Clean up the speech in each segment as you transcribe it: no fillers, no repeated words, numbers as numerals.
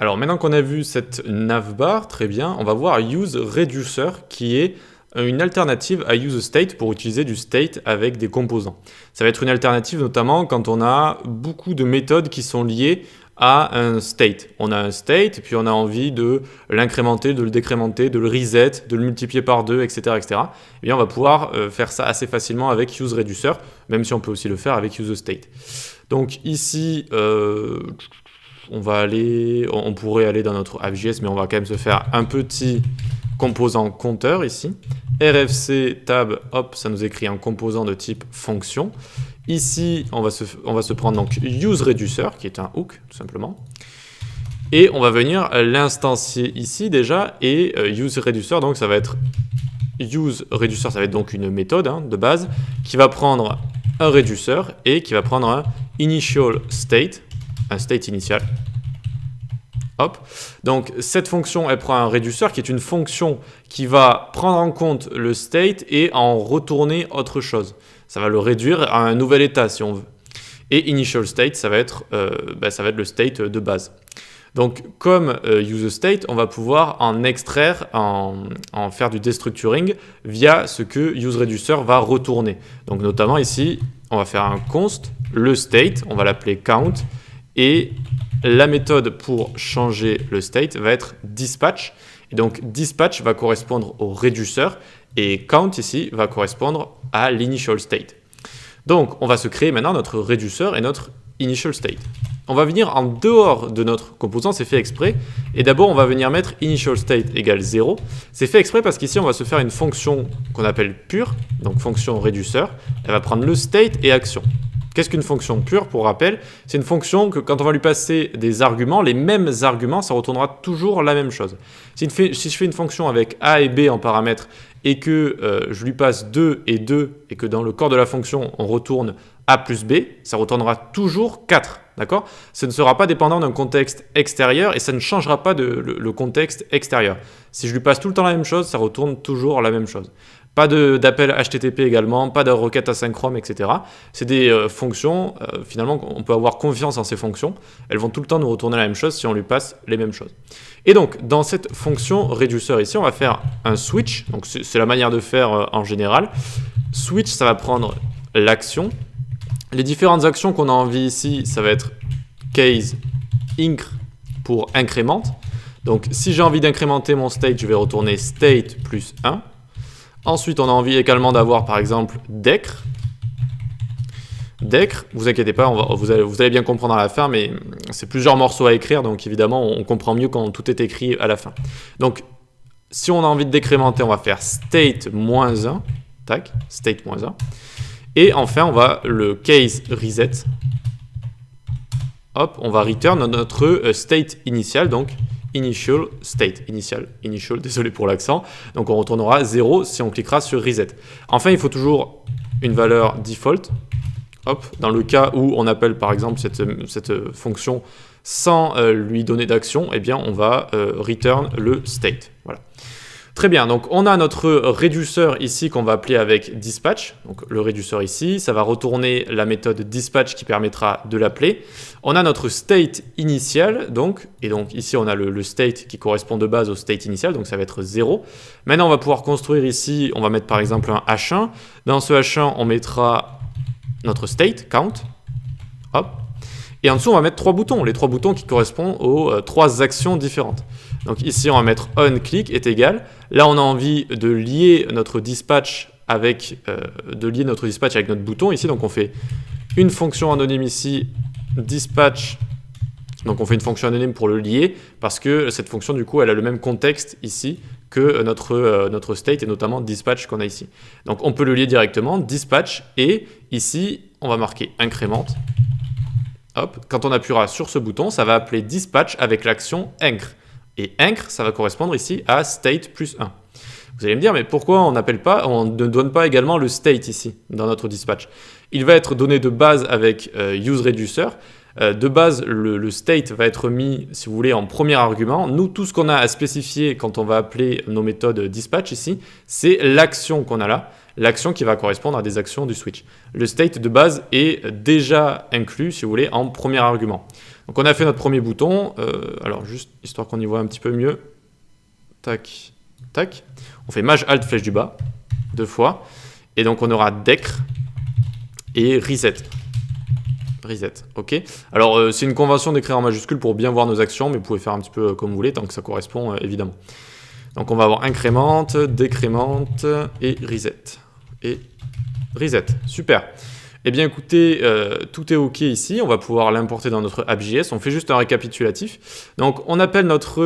Alors maintenant qu'on a vu cette navbar, très bien, on va voir useReducer qui est une alternative à useState pour utiliser du state avec des composants. Ça va être une alternative notamment quand on a beaucoup de méthodes qui sont liées à un state. On a un state, et puis on a envie de l'incrémenter, de le décrémenter, de le reset, de le multiplier par 2, etc. etc. Et bien on va pouvoir faire ça assez facilement avec useReducer, même si on peut aussi le faire avec useState. Donc ici, on pourrait aller dans notre app.js, mais on va quand même se faire un petit composant compteur ici. RFC tab, hop, ça nous écrit un composant de type fonction. Ici, on va se prendre donc useReducer, qui est un hook, tout simplement. Et on va venir l'instancier ici déjà, et useReducer, donc ça va être useReducer, ça va être donc une méthode de base, qui va prendre un reducer et qui va prendre un initial state, un state initial. Hop. Donc cette fonction, elle prend un reducer qui est une fonction qui va prendre en compte le state et en retourner autre chose. Ça va le réduire à un nouvel état si on veut. Et initial state, ça va être le state de base. Donc comme useState, on va pouvoir en extraire, en faire du destructuring via ce que useReducer va retourner. Donc notamment ici, on va faire un const, le state, on va l'appeler count, et la méthode pour changer le state va être dispatch. Et donc dispatch va correspondre au reducer et count ici va correspondre à l'initial state. Donc on va se créer maintenant notre reducer et notre initial state. On va venir en dehors de notre composant, c'est fait exprès. Et d'abord on va venir mettre initial state égale 0. C'est fait exprès parce qu'ici on va se faire une fonction qu'on appelle pure, donc fonction reducer. Elle va prendre le state et action. Qu'est-ce qu'une fonction pure? Pour rappel, c'est une fonction que quand on va lui passer des arguments, les mêmes arguments, ça retournera toujours la même chose. Si je fais une fonction avec a et b en paramètres et que je lui passe 2 et 2 et que dans le corps de la fonction, on retourne a plus b, ça retournera toujours 4. D'accord? Ce ne sera pas dépendant d'un contexte extérieur et ça ne changera pas le contexte extérieur. Si je lui passe tout le temps la même chose, ça retourne toujours la même chose. Pas d'appel HTTP également, pas de requête asynchrone, etc. C'est des fonctions, finalement, on peut avoir confiance en ces fonctions. Elles vont tout le temps nous retourner la même chose si on lui passe les mêmes choses. Et donc, dans cette fonction reducer ici, on va faire un switch. Donc, c'est la manière de faire en général. Switch, ça va prendre l'action. Les différentes actions qu'on a envie ici, ça va être case incr pour incrémente. Donc, si j'ai envie d'incrémenter mon state, je vais retourner state plus 1. Ensuite, on a envie également d'avoir, par exemple, decr. Decr, vous inquiétez pas, vous allez bien comprendre à la fin, mais c'est plusieurs morceaux à écrire, donc évidemment, on comprend mieux quand tout est écrit à la fin. Donc, si on a envie de décrémenter, on va faire state-1, tac, state-1. Et enfin, on va le case reset. Hop, on va return notre state initial, donc initial state, initial, désolé pour l'accent. Donc on retournera 0 si on cliquera sur reset. Enfin, il faut toujours une valeur default. Hop, dans le cas où on appelle par exemple cette fonction sans lui donner d'action, eh bien on va return le state. Voilà. Très bien, donc on a notre reducer ici qu'on va appeler avec dispatch. Donc le reducer ici, ça va retourner la méthode dispatch qui permettra de l'appeler. On a notre state initial, et donc ici on a le state qui correspond de base au state initial, donc ça va être 0. Maintenant on va pouvoir construire ici, on va mettre par exemple un H1. Dans ce H1, on mettra notre state, count. Hop. Et en dessous, on va mettre 3 boutons, les 3 boutons qui correspondent aux 3 actions différentes. Donc ici, on va mettre onClick est égal. Là, on a envie de lier notre dispatch avec notre bouton ici. Donc on fait une fonction anonyme ici, dispatch. Donc on fait une fonction anonyme pour le lier parce que cette fonction, du coup, elle a le même contexte ici que notre state et notamment dispatch qu'on a ici. Donc on peut le lier directement, dispatch, et ici, on va marquer incrémente. Hop, quand on appuiera sur ce bouton, ça va appeler dispatch avec l'action incr. Et incr, ça va correspondre ici à state plus 1. Vous allez me dire, mais pourquoi on ne donne pas également le state ici, dans notre dispatch? Il va être donné de base avec useReducer. De base, le state va être mis, si vous voulez, en premier argument. Nous, tout ce qu'on a à spécifier quand on va appeler nos méthodes dispatch ici, c'est l'action qu'on a là, l'action qui va correspondre à des actions du switch. Le state de base est déjà inclus, si vous voulez, en premier argument. Donc on a fait notre premier bouton. Alors juste, histoire qu'on y voit un petit peu mieux. Tac, tac. On fait Maj Alt flèche du bas, 2 fois. Et donc on aura decr et reset. Reset, ok. Alors c'est une convention d'écrire en majuscule pour bien voir nos actions, mais vous pouvez faire un petit peu comme vous voulez, tant que ça correspond évidemment. Donc on va avoir incrémente, décrémente et reset. Et reset, super. Eh bien écoutez, tout est ok ici, on va pouvoir l'importer dans notre app.js, on fait juste un récapitulatif. Donc on appelle notre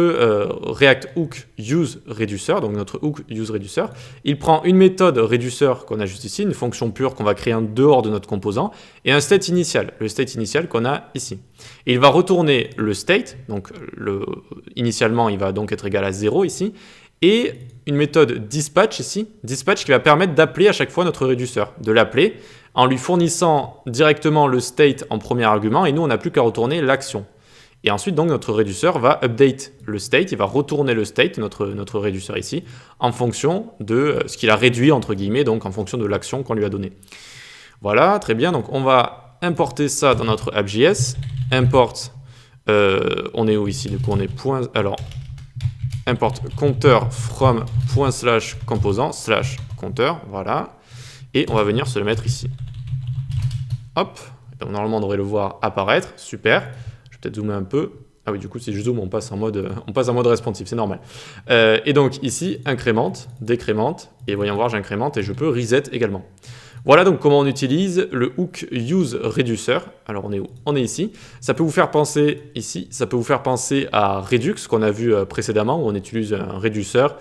React Hook useReducer, donc notre hook useReducer. Il prend une méthode reducer qu'on a juste ici, une fonction pure qu'on va créer en dehors de notre composant, et un state initial, le state initial qu'on a ici. Et il va retourner le state, donc initialement il va donc être égal à 0 ici, et une méthode dispatch ici, dispatch qui va permettre d'appeler à chaque fois notre réduceur, de l'appeler en lui fournissant directement le state en premier argument, et nous on n'a plus qu'à retourner l'action. Et ensuite donc notre réduceur va update le state, il va retourner le state, notre réduceur ici, en fonction de ce qu'il a réduit entre guillemets, donc en fonction de l'action qu'on lui a donnée. Voilà, très bien, donc on va importer ça dans notre app.js, import, on est où ici, du coup on est point, alors import compteur from ./composant /compteur, voilà, et on va venir se le mettre ici. Hop, donc normalement on devrait le voir apparaître, super. Je vais peut-être zoomer un peu. Ah oui, du coup si je zoome on passe en mode responsive, c'est normal. Et donc ici, incrémente, décrémente, et voyons voir j'incrémente et je peux reset également. Voilà donc comment on utilise le hook useReducer. Alors on est où? On est ici. Ça peut vous faire penser ici, ça peut vous faire penser à Redux qu'on a vu précédemment où on utilise un réduceur,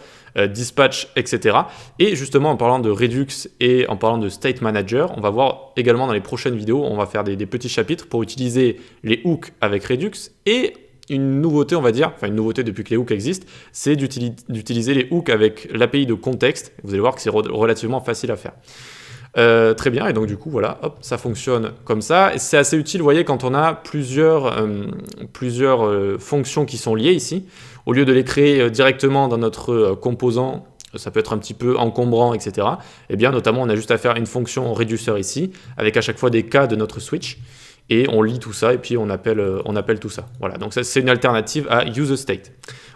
dispatch, etc. Et justement en parlant de Redux et en parlant de State Manager, on va voir également dans les prochaines vidéos, on va faire des petits chapitres pour utiliser les hooks avec Redux et une nouveauté, on va dire, enfin une nouveauté depuis que les hooks existent, c'est d'utiliser les hooks avec l'API de contexte. Vous allez voir que c'est relativement facile à faire. Très bien, et donc du coup, voilà, hop, ça fonctionne comme ça. C'est assez utile, vous voyez, quand on a plusieurs fonctions qui sont liées ici. Au lieu de les créer directement dans notre composant, ça peut être un petit peu encombrant, etc. Eh bien, notamment, on a juste à faire une fonction reducer ici, avec à chaque fois des cas de notre switch. Et on lit tout ça, et puis on appelle tout ça. Voilà, donc ça, c'est une alternative à useState.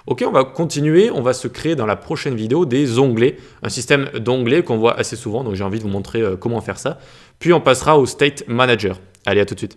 Ok, on va continuer, on va se créer dans la prochaine vidéo des onglets, un système d'onglets qu'on voit assez souvent, donc j'ai envie de vous montrer comment faire ça. Puis on passera au State Manager. Allez, à tout de suite.